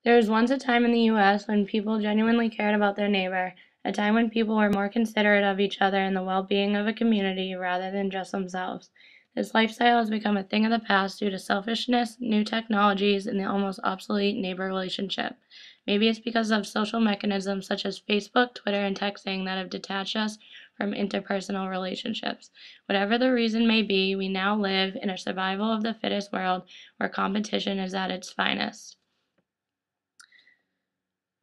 There was once a time in the U.S. when people genuinely cared about their neighbor, a time when people were more considerate of each other and the well-being of a community rather than just themselves. This lifestyle has become a thing of the past due to selfishness, new technologies, and the almost obsolete neighbor relationship. Maybe it's because of social mechanisms such as Facebook, Twitter, and texting that have detached us from interpersonal relationships. Whatever the reason may be, we now live in a survival of the fittest world where competition is at its finest.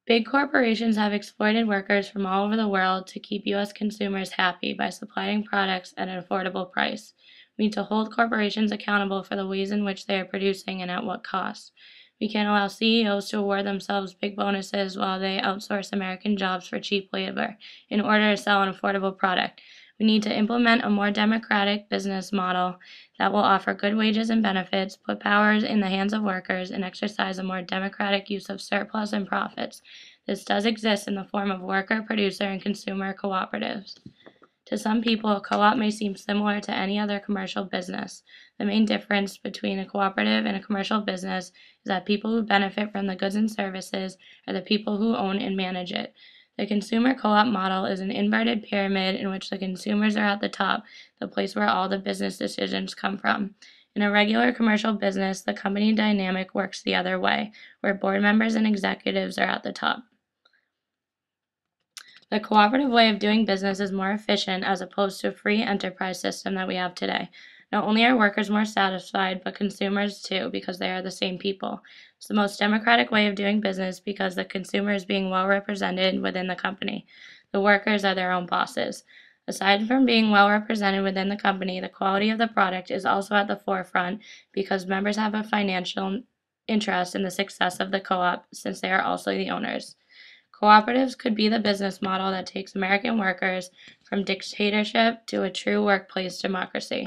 Big corporations have exploited workers from all over the world to keep U.S. consumers happy by supplying products at an affordable price. We need to hold corporations accountable for the ways in which they are producing and at what cost. We can't allow CEOs to award themselves big bonuses while they outsource American jobs for cheap labor in order to sell an affordable product. We need to implement a more democratic business model that will offer good wages and benefits, put powers in the hands of workers, and exercise a more democratic use of surplus and profits. This does exist in the form of worker, producer, and consumer cooperatives. To some people, a co-op may seem similar to any other commercial business. The main difference between a cooperative and a commercial business is that people who benefit from the goods and services are the people who own and manage it. The consumer co-op model is an inverted pyramid in which the consumers are at the top, the place where all the business decisions come from. In a regular commercial business, the company dynamic works the other way, where board members and executives are at the top. The cooperative way of doing business is more efficient as opposed to a free enterprise system that we have today. Not only are workers more satisfied, but consumers too, because they are the same people. It's the most democratic way of doing business because the consumer is being well represented within the company. The workers are their own bosses. Aside from being well represented within the company, the quality of the product is also at the forefront because members have a financial interest in the success of the co-op since they are also the owners. Cooperatives could be the business model that takes American workers from dictatorship to a true workplace democracy.